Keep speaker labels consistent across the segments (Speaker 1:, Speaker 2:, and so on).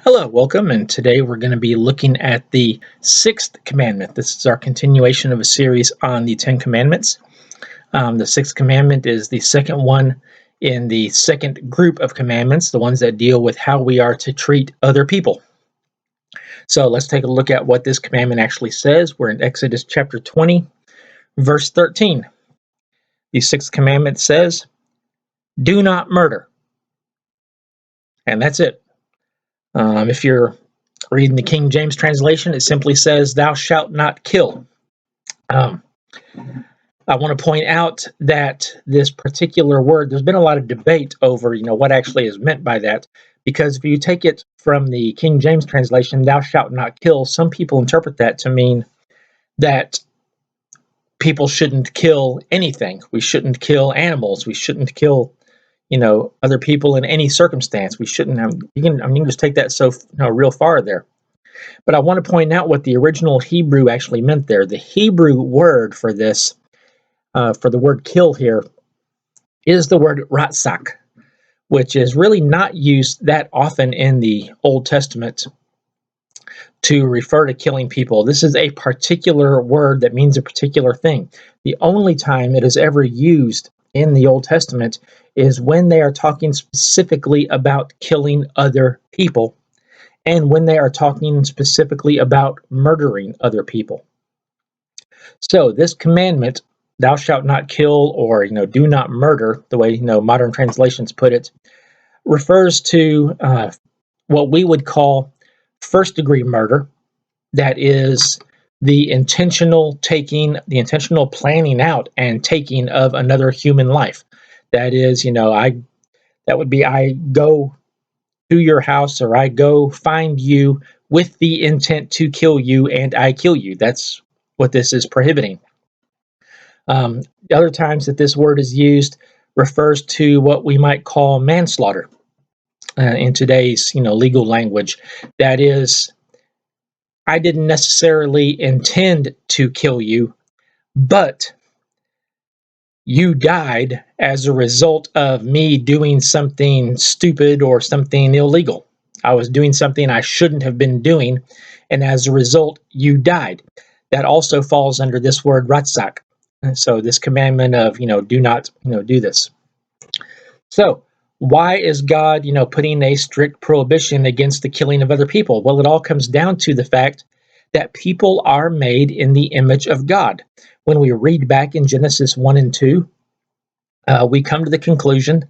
Speaker 1: Hello, welcome, and today we're going to be looking at the Sixth Commandment. This is our continuation of a series on the Ten Commandments. The Sixth Commandment is the second one in the second group of commandments, the ones that deal with how we are to treat other people. So let's take a look at what this commandment actually says. We're in Exodus chapter 20, verse 13. The Sixth Commandment says, "Do not murder." And that's it. If you're reading the King James translation, it simply says, "Thou shalt not kill." I want to point out that this particular word, there's been a lot of debate over, what actually is meant by that. Because if you take it from the King James translation, "Thou shalt not kill," some people interpret that to mean that people shouldn't kill anything. We shouldn't kill animals. We shouldn't kill, other people in any circumstance. We shouldn't have. You can just take that real far there. But I want to point out what the original Hebrew actually meant there. The Hebrew word for this, for the word kill here, is the word ratzak, which is really not used that often in the Old Testament to refer to killing people. This is a particular word that means a particular thing. The only time it is ever used in the Old Testament is when they are talking specifically about killing other people, and when they are talking specifically about murdering other people. So this commandment, "Thou shalt not kill," or "Do not murder," the way modern translations put it, refers to what we would call first-degree murder. That is the intentional planning out and taking of another human life. That is, I go to your house, or I go find you with the intent to kill you, and I kill you. That's what this is prohibiting. The other times that this word is used refers to what we might call manslaughter in today's legal language. That is, I didn't necessarily intend to kill you, but you died as a result of me doing something stupid or something illegal. I was doing something I shouldn't have been doing, and as a result, you died. That also falls under this word ratzak. And so this commandment of, do not, do this. So why is God, putting a strict prohibition against the killing of other people? Well, it all comes down to the fact that people are made in the image of God. When we read back in Genesis 1 and 2, we come to the conclusion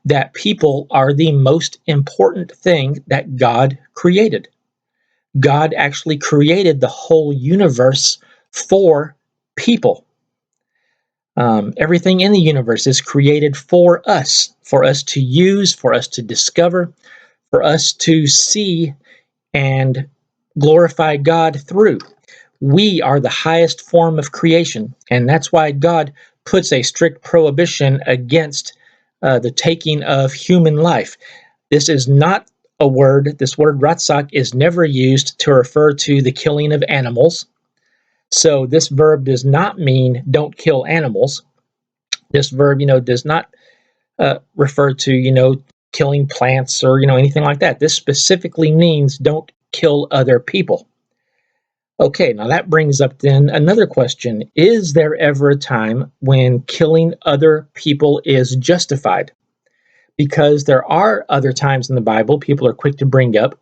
Speaker 1: that people are the most important thing that God created. God actually created the whole universe for people. Everything in the universe is created for us to use, for us to discover, for us to see and glorify God through. We are the highest form of creation, and that's why God puts a strict prohibition against the taking of human life. This is not a word, this word ratzak is never used to refer to the killing of animals. So this verb does not mean don't kill animals. This verb, does not refer to, killing plants or, anything like that. This specifically means don't kill other people. Okay, now that brings up then another question. Is there ever a time when killing other people is justified? Because there are other times in the Bible, people are quick to bring up,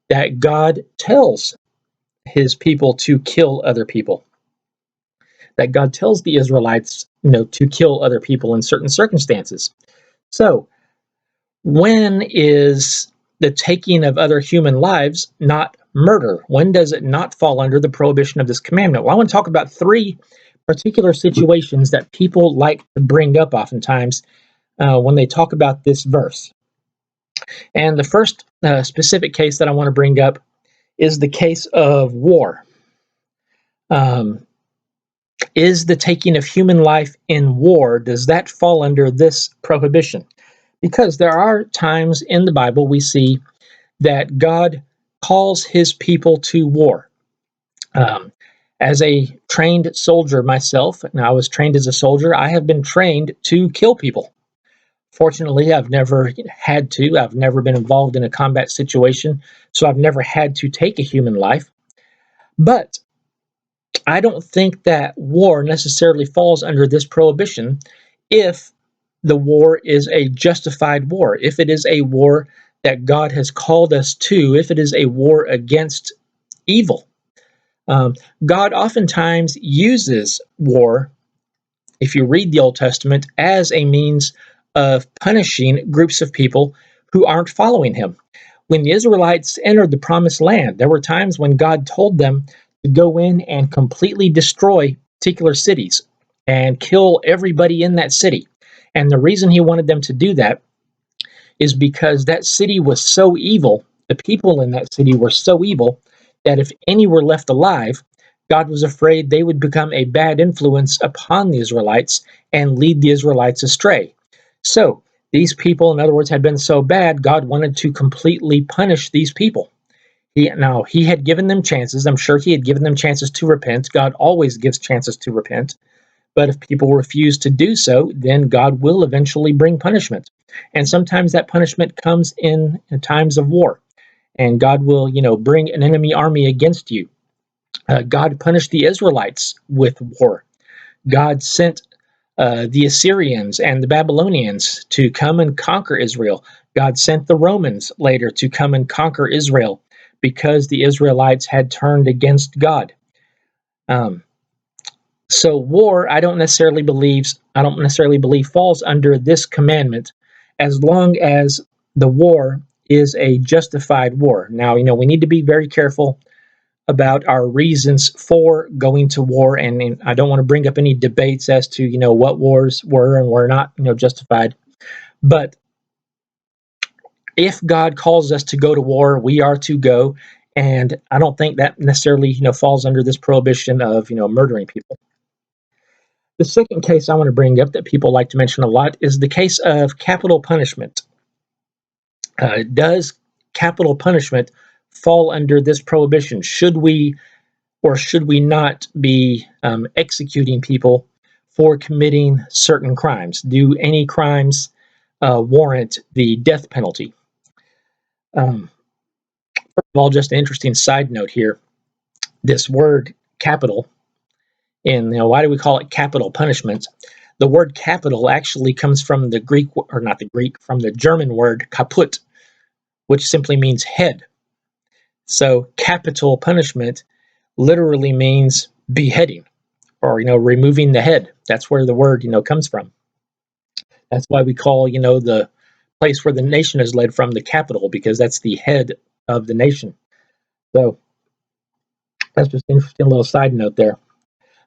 Speaker 1: that God tells his people to kill other people. That God tells the Israelites, to kill other people in certain circumstances. So, when is the taking of other human lives not murder? When does it not fall under the prohibition of this commandment? Well, I want to talk about three particular situations that people like to bring up oftentimes when they talk about this verse. And the first specific case that I want to bring up is the case of war. Is the taking of human life in war, does that fall under this prohibition? Because there are times in the Bible we see that God calls his people to war. As a trained soldier myself, and I was trained as a soldier, I have been trained to kill people Fortunately, I've never had to. I've never been involved in a combat situation, so I've never had to take a human life. But I don't think that war necessarily falls under this prohibition if the war is a justified war, if it is a war that God has called us to, if it is a war against evil. Um, God oftentimes uses war, if you read the Old Testament, as a means of punishing groups of people who aren't following Him. When the Israelites entered the Promised Land, there were times when God told them to go in and completely destroy particular cities and kill everybody in that city. And the reason He wanted them to do that is because that city was so evil, the people in that city were so evil, that if any were left alive, God was afraid they would become a bad influence upon the Israelites and lead the Israelites astray. So, these people, in other words, had been so bad, God wanted to completely punish these people. He had given them chances. I'm sure He had given them chances to repent. God always gives chances to repent. But if people refuse to do so, then God will eventually bring punishment. And sometimes that punishment comes in times of war. And God will, bring an enemy army against you. God punished the Israelites with war. God sent the Assyrians and the Babylonians to come and conquer Israel. God sent the Romans later to come and conquer Israel because the Israelites had turned against God. Um, so war, I don't necessarily believe falls under this commandment, as long as the war is a justified war. Now, we need to be very careful about our reasons for going to war, and I don't want to bring up any debates as to what wars were and were not justified. But if God calls us to go to war, we are to go, and I don't think that necessarily falls under this prohibition of murdering people. The second case I want to bring up that people like to mention a lot is the case of capital punishment. Does capital punishment fall under this prohibition? Should we or should we not be executing people for committing certain crimes? Do any crimes warrant the death penalty? First of all, just an interesting side note here. This word capital, and why do we call it capital punishment? The word capital actually comes from the Greek, or not the Greek, from the German word kaput, which simply means head. So capital punishment literally means beheading, or removing the head. That's where the word comes from. That's why we call the place where the nation is led from the capital, because that's the head of the nation. So that's just an interesting little side note there.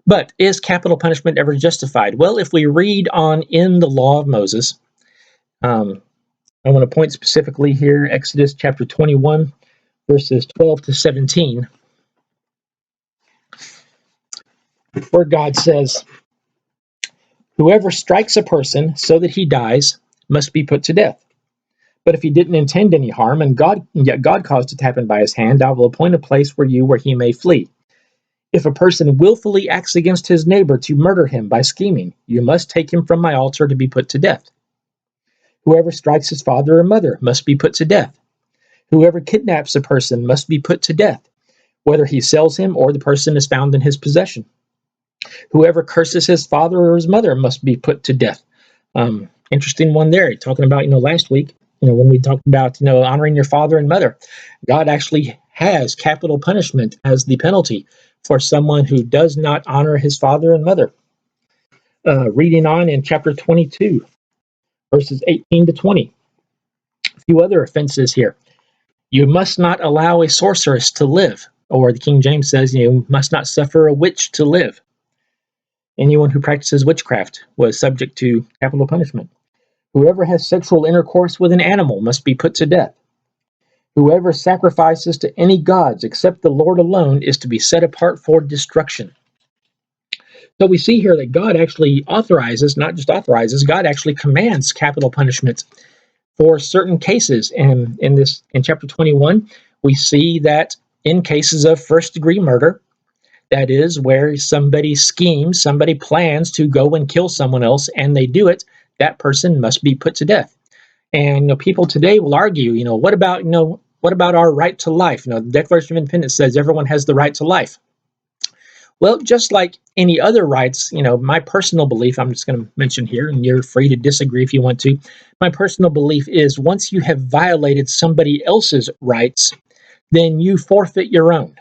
Speaker 1: But is capital punishment ever justified? Well, if we read on in the law of Moses, I want to point specifically here, Exodus chapter 21, verses 12 to 17, where God says, "Whoever strikes a person so that he dies must be put to death. But if he didn't intend any harm, and yet God caused it to happen by his hand, I will appoint a place for you where he may flee. If a person willfully acts against his neighbor to murder him by scheming, you must take him from my altar to be put to death. Whoever strikes his father or mother must be put to death. Whoever kidnaps a person must be put to death, whether he sells him or the person is found in his possession. Whoever curses his father or his mother must be put to death." Interesting one there. Talking about, last week, when we talked about, honoring your father and mother, God actually has capital punishment as the penalty for someone who does not honor his father and mother. Reading on in chapter 22, verses 18 to 20. A few other offenses here. You must not allow a sorceress to live, or the King James says, you must not suffer a witch to live. Anyone who practices witchcraft was subject to capital punishment. Whoever has sexual intercourse with an animal must be put to death. Whoever sacrifices to any gods except the Lord alone is to be set apart for destruction. So we see here that God actually authorizes, not just authorizes, God actually commands capital punishment for certain cases. And in chapter 21, we see that in cases of first-degree murder, that is where somebody schemes, somebody plans to go and kill someone else, and they do it, that person must be put to death. And people today will argue, what about our right to life? The Declaration of Independence says everyone has the right to life. Well, just like any other rights, my personal belief, I'm just going to mention here, and you're free to disagree if you want to. My personal belief is once you have violated somebody else's rights, then you forfeit your own.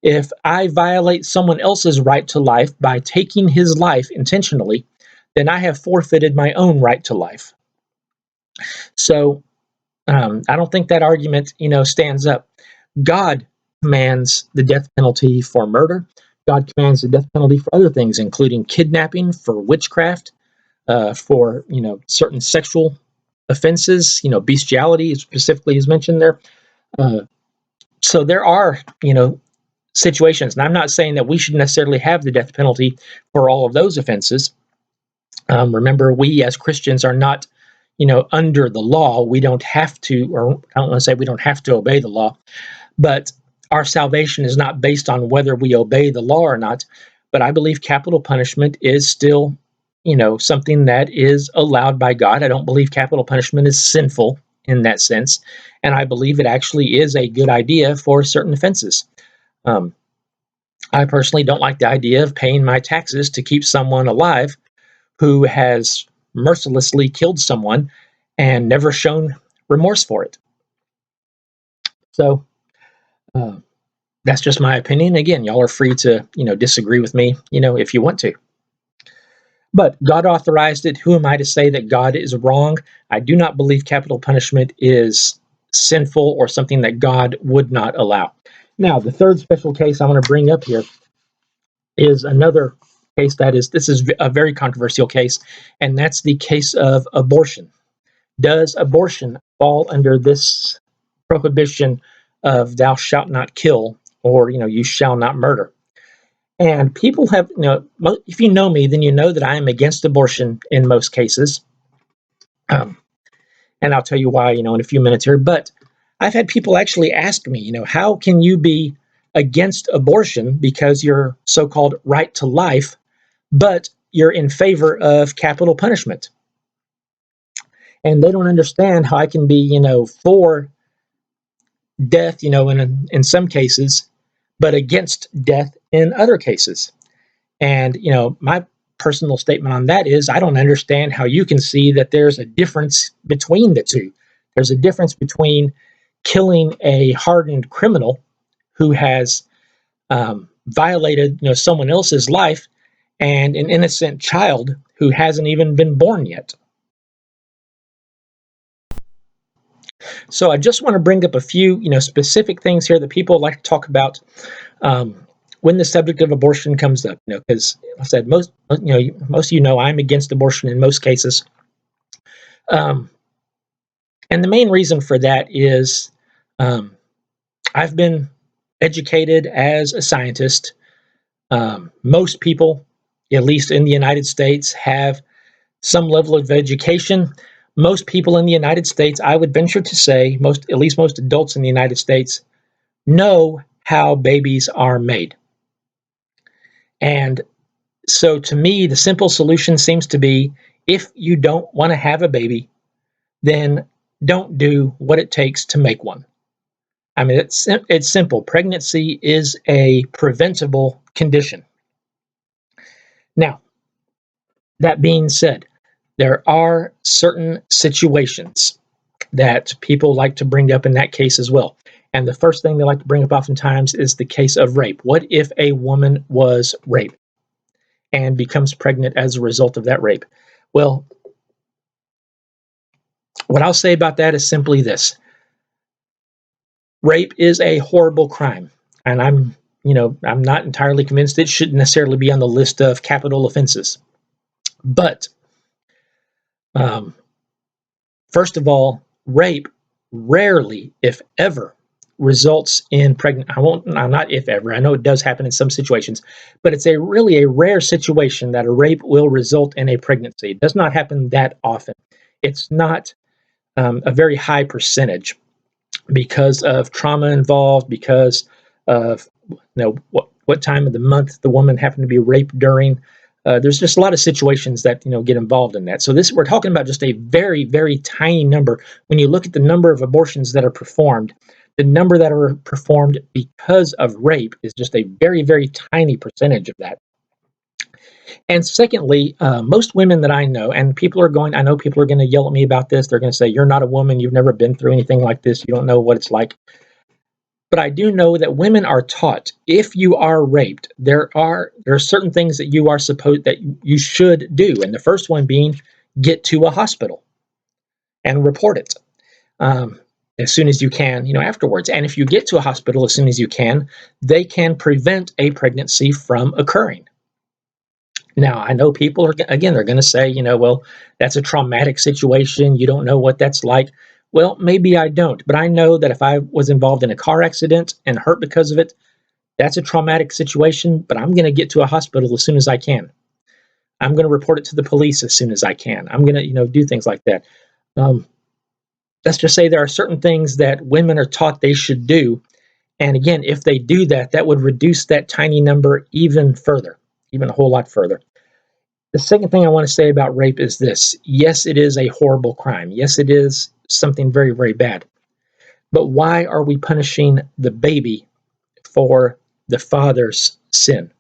Speaker 1: If I violate someone else's right to life by taking his life intentionally, then I have forfeited my own right to life. So I don't think that argument, stands up. God commands the death penalty for murder. God commands the death penalty for other things, including kidnapping, for witchcraft, for certain sexual offenses. Bestiality specifically is mentioned there. So there are situations, and I'm not saying that we should necessarily have the death penalty for all of those offenses. Remember, we as Christians are not under the law. We don't have to, or I don't want to say we don't have to obey the law, but our salvation is not based on whether we obey the law or not. But I believe capital punishment is still, something that is allowed by God. I don't believe capital punishment is sinful in that sense. And I believe it actually is a good idea for certain offenses. I personally don't like the idea of paying my taxes to keep someone alive who has mercilessly killed someone and never shown remorse for it. So that's just my opinion. Again, y'all are free to disagree with me if you want to. But God authorized it. Who am I to say that God is wrong? I do not believe capital punishment is sinful or something that God would not allow. Now, the third special case I want to bring up here is another case this is a very controversial case, and that's the case of abortion. Does abortion fall under this prohibition of thou shalt not kill, or you shall not murder? And people have, if you know me, then you know that I am against abortion in most cases. And I'll tell you why, in a few minutes here. But I've had people actually ask me, how can you be against abortion because you're so-called right to life, but you're in favor of capital punishment? And they don't understand how I can be, for death, in some cases, but against death in other cases. And, my personal statement on that is I don't understand how you can see that there's a difference between the two. There's a difference between killing a hardened criminal who has violated, someone else's life, and an innocent child who hasn't even been born yet. So I just want to bring up a few, specific things here that people like to talk about when the subject of abortion comes up. Because I said most of I'm against abortion in most cases, and the main reason for that is I've been educated as a scientist. Most people, at least in the United States, have some level of education. Most people in the United States, I would venture to say, at least most adults in the United States, know how babies are made. And so to me, the simple solution seems to be, if you don't want to have a baby, then don't do what it takes to make one. I mean, it's simple. Pregnancy is a preventable condition. Now, that being said, there are certain situations that people like to bring up in that case as well. And the first thing they like to bring up oftentimes is the case of rape. What if a woman was raped and becomes pregnant as a result of that rape? Well, what I'll say about that is simply this. Rape is a horrible crime, and I'm not entirely convinced it shouldn't necessarily be on the list of capital offenses. But first of all, rape rarely, if ever, results in pregnant. I'm not if ever. I know it does happen in some situations, but it's really a rare situation that a rape will result in a pregnancy. It does not happen that often. It's not a very high percentage because of trauma involved, because of what time of the month the woman happened to be raped during. There's just a lot of situations that get involved in that. So we're talking about just a very, very tiny number. When you look at the number of abortions that are performed, the number that are performed because of rape is just a very, very tiny percentage of that. And secondly, most women that I know, and I know people are going to yell at me about this. They're going to say, "You're not a woman. You've never been through anything like this. You don't know what it's like." But I do know that women are taught, if you are raped, there are certain things that you should do, and the first one being get to a hospital and report it um, as soon as you can, afterwards. And if you get to a hospital as soon as you can, they can prevent a pregnancy from occurring. Now, I know people they're going to say, well, that's a traumatic situation. You don't know what that's like. Well, maybe I don't, but I know that if I was involved in a car accident and hurt because of it, that's a traumatic situation, but I'm going to get to a hospital as soon as I can. I'm going to report it to the police as soon as I can. I'm going to, do things like that. Um, let's just say there are certain things that women are taught they should do. And again, if they do that, that would reduce that tiny number even further, even a whole lot further. The second thing I want to say about rape is this. Yes, it is a horrible crime. Yes, it is something very, very bad. But why are we punishing the baby for the father's sin?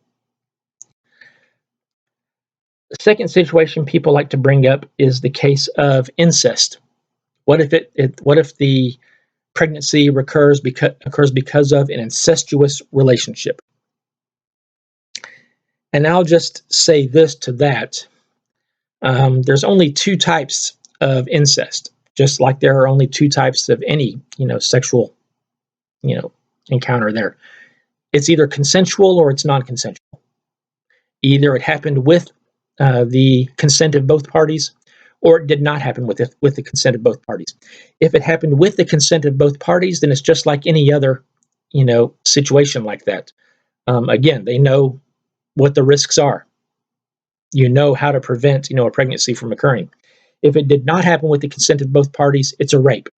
Speaker 1: The second situation people like to bring up is the case of incest. What if the pregnancy occurs because of an incestuous relationship? And I'll just say this to that. There's only two types of incest, just like there are only two types of any, sexual, encounter there. It's either consensual or it's non-consensual. Either it happened with the consent of both parties, or it did not happen with the consent of both parties. If it happened with the consent of both parties, then it's just like any other, situation like that. Again, they know what the risks are. You know how to prevent, a pregnancy from occurring. If it did not happen with the consent of both parties, it's a rape.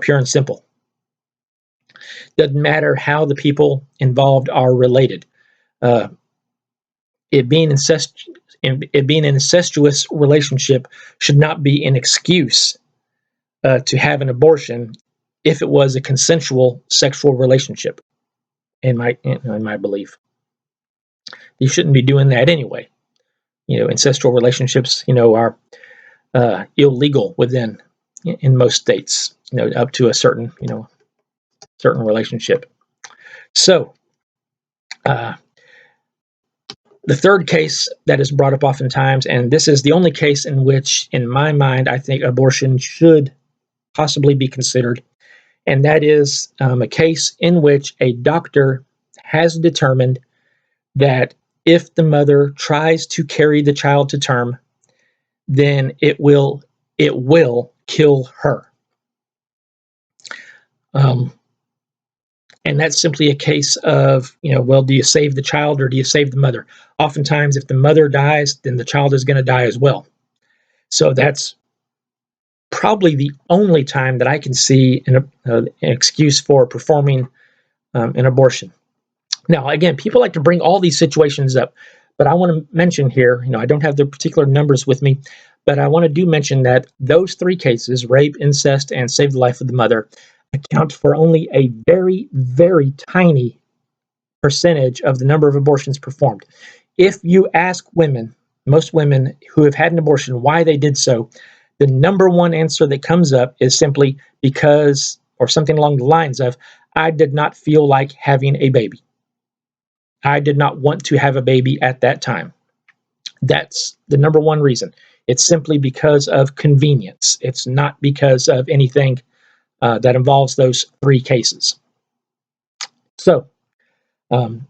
Speaker 1: Pure and simple. Doesn't matter how the people involved are related. Uh, it being an incestuous relationship should not be an excuse to have an abortion if it was a consensual sexual relationship. In my belief, you shouldn't be doing that anyway. Incestual relationships, are illegal in most states. Up to a certain relationship. So, the third case that is brought up oftentimes, and this is the only case in which, in my mind, I think abortion should possibly be considered, and that is a case in which a doctor has determined that if the mother tries to carry the child to term, then it will kill her. And that's simply a case of, well, do you save the child or do you save the mother? Oftentimes, if the mother dies, then the child is going to die as well. So that's probably the only time that I can see an excuse for performing an abortion. Now, again, people like to bring all these situations up, but I want to mention here, I don't have the particular numbers with me, but I want to mention that those three cases, rape, incest, and save the life of the mother, account for only a very, very tiny percentage of the number of abortions performed. If you ask most women who have had an abortion, why they did so, the number one answer that comes up is simply because, or something along the lines of, I did not feel like having a baby. I did not want to have a baby at that time. That's the number one reason. It's simply because of convenience. It's not because of anything that involves those three cases. So, an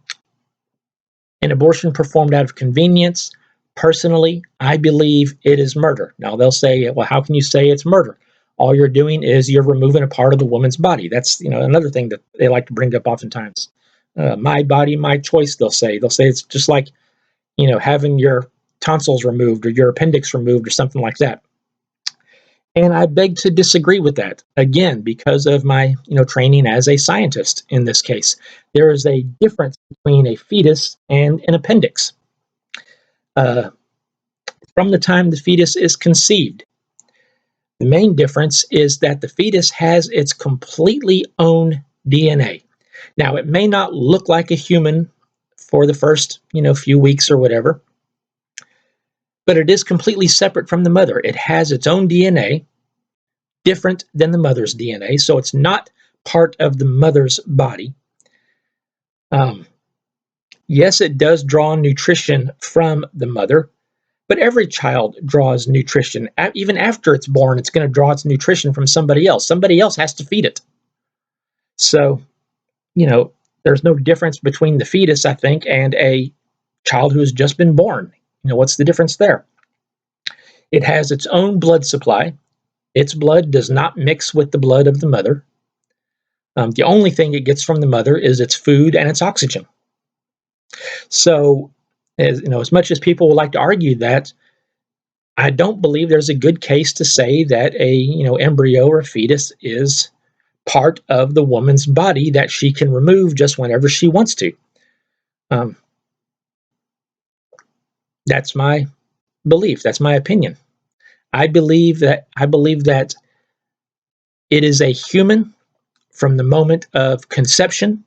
Speaker 1: abortion performed out of convenience, personally, I believe it is murder. Now, they'll say, well, how can you say it's murder? All you're doing is you're removing a part of the woman's body. That's another thing that they like to bring up oftentimes. My body, my choice, they'll say. They'll say it's just like, having your tonsils removed or your appendix removed or something like that. And I beg to disagree with that, again, because of my training as a scientist in this case. There is a difference between a fetus and an appendix. uh, from the time the fetus is conceived. The main difference is that the fetus has its completely own DNA. Now, it may not look like a human for the first, few weeks or whatever, but it is completely separate from the mother. It has its own DNA, different than the mother's DNA, so it's not part of the mother's body. Um, yes, it does draw nutrition from the mother, but every child draws nutrition. Even after it's born, it's going to draw its nutrition from somebody else. Somebody else has to feed it. So, you know, there's no difference between the fetus, I think, and a child who has just been born. What's the difference there? It has its own blood supply. Its blood does not mix with the blood of the mother. The only thing it gets from the mother is its food and its oxygen. So, as much as people would like to argue that, I don't believe there's a good case to say that a embryo or a fetus is part of the woman's body that she can remove just whenever she wants to. Um, that's my belief. That's my opinion. I believe that it is a human from the moment of conception.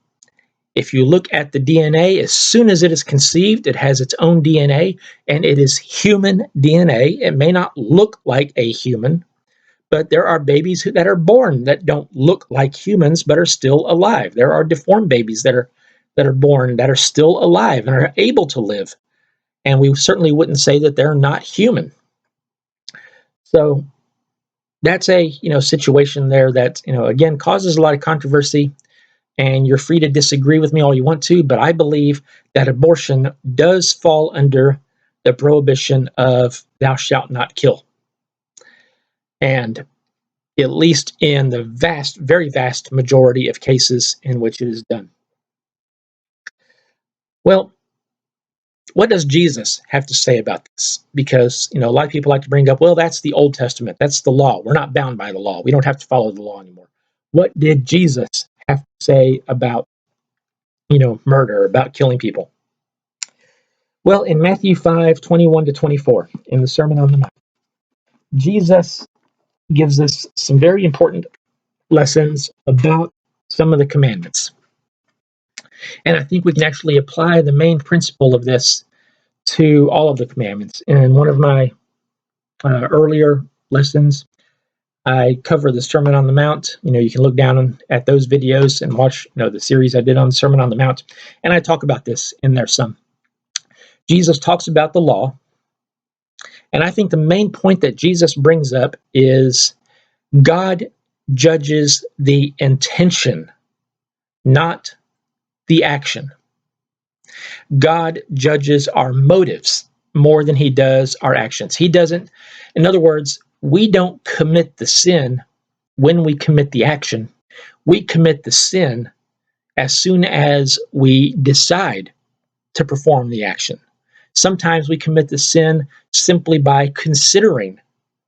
Speaker 1: If you look at the DNA, as soon as it is conceived, it has its own DNA, and it is human DNA. It may not look like a human, but there are babies that are born that don't look like humans but are still alive. There are deformed babies that are born that are still alive and are able to live, and we certainly wouldn't say that they're not human. So that's a situation there that again causes a lot of controversy. And you're free to disagree with me all you want to, but I believe that abortion does fall under the prohibition of thou shalt not kill. And at least in the very vast majority of cases in which it is done. Well, what does Jesus have to say about this? Because, a lot of people like to bring up, well, that's the Old Testament. That's the law. We're not bound by the law. We don't have to follow the law anymore. What did Jesus have to say about, murder, about killing people? Well, in Matthew 5:21-24, in the Sermon on the Mount, Jesus gives us some very important lessons about some of the commandments. And I think we can actually apply the main principle of this to all of the commandments. In one of my earlier lessons, I cover the Sermon on the Mount. You can look down at those videos and watch the series I did on the Sermon on the Mount. And I talk about this in there some. Jesus talks about the law. And I think the main point that Jesus brings up is God judges the intention, not the action. God judges our motives more than he does our actions. He doesn't, in other words, we don't commit the sin when we commit the action. We commit the sin as soon as we decide to perform the action. Sometimes we commit the sin simply by considering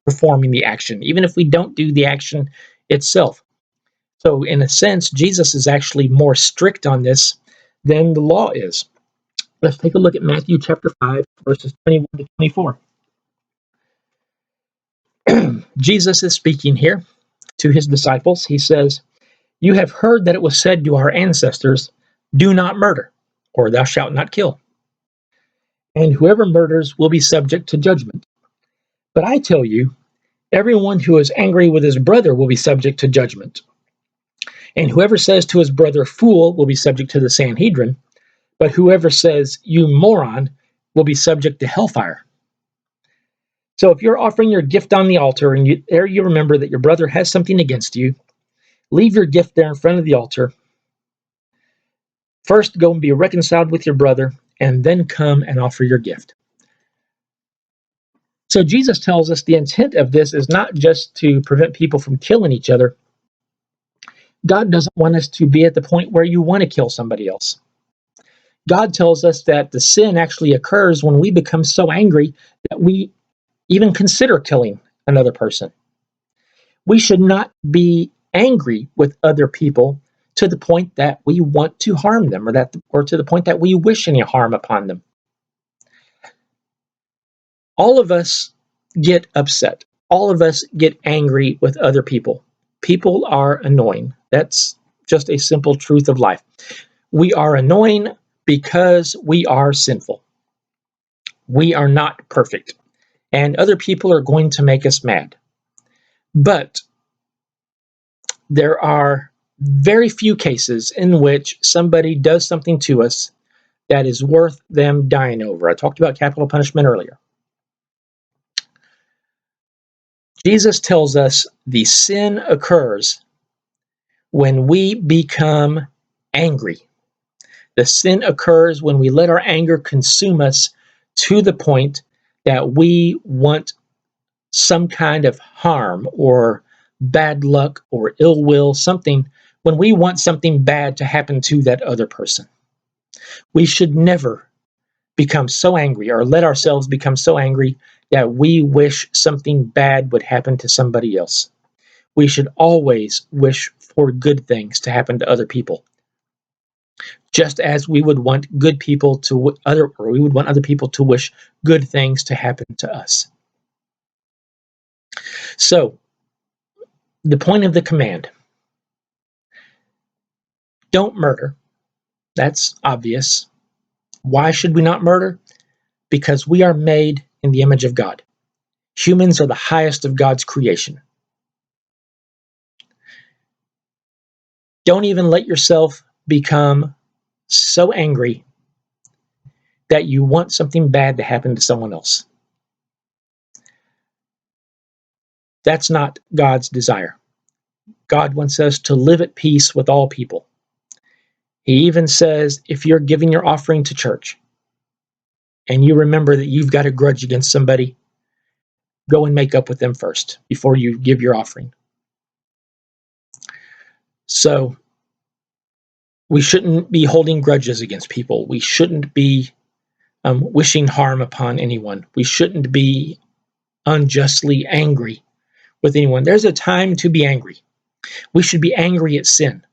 Speaker 1: performing the action, even if we don't do the action itself. So, in a sense, Jesus is actually more strict on this than the law is. Let's take a look at Matthew chapter 5, verses 21-24. Jesus is speaking here to his disciples. He says, "You have heard that it was said to our ancestors, 'Do not murder,' or 'Thou shalt not kill.' And whoever murders will be subject to judgment. But I tell you, everyone who is angry with his brother will be subject to judgment. And whoever says to his brother, 'Fool,' will be subject to the Sanhedrin. But whoever says, 'You moron,' will be subject to hellfire." So if you're offering your gift on the altar and you remember that your brother has something against you, leave your gift there in front of the altar. First, go and be reconciled with your brother, and then come and offer your gift. So Jesus tells us the intent of this is not just to prevent people from killing each other. God doesn't want us to be at the point where you want to kill somebody else. God tells us that the sin actually occurs when we become so angry that we even consider killing another person. We should not be angry with other people to the point that we want to harm them or to the point that we wish any harm upon them. All of us get upset. All of us get angry with other people. People are annoying. That's just a simple truth of life. We are annoying because we are sinful. We are not perfect, and other people are going to make us mad. But there are very few cases in which somebody does something to us that is worth them dying over. I talked about capital punishment earlier. Jesus tells us the sin occurs when we become angry. The sin occurs when we let our anger consume us to the point that we want some kind of harm or bad luck or ill will, something, when we want something bad to happen to that other person. We should never become so angry or let ourselves become so angry that we wish something bad would happen to somebody else. We should always wish for good things to happen to other people, just as we would want good people to we would want other people to wish good things to happen to us. So, the point of the command: don't murder. That's obvious. Why should we not murder? Because we are made in the image of God. Humans are the highest of God's creation. Don't even let yourself become so angry that you want something bad to happen to someone else. That's not God's desire. God wants us to live at peace with all people. He even says, if you're giving your offering to church and you remember that you've got a grudge against somebody, go and make up with them first before you give your offering. So we shouldn't be holding grudges against people. We shouldn't be wishing harm upon anyone. We shouldn't be unjustly angry with anyone. There's a time to be angry. We should be angry at sin.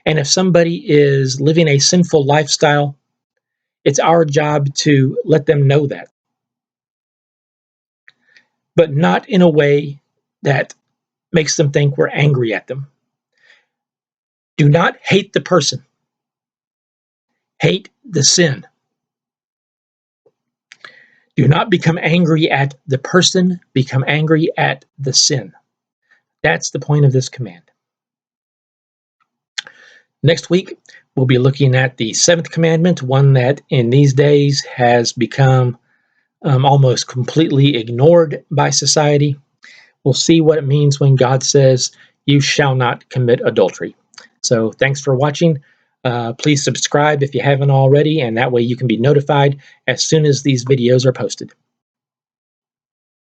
Speaker 1: And if somebody is living a sinful lifestyle, it's our job to let them know that, but not in a way that makes them think we're angry at them. Do not hate the person. Hate the sin. Do not become angry at the person, become angry at the sin. That's the point of this command. Next week, we'll be looking at the seventh commandment, one that in these days has become almost completely ignored by society. We'll see what it means when God says, "You shall not commit adultery." So thanks for watching. Please subscribe if you haven't already, and that way you can be notified as soon as these videos are posted.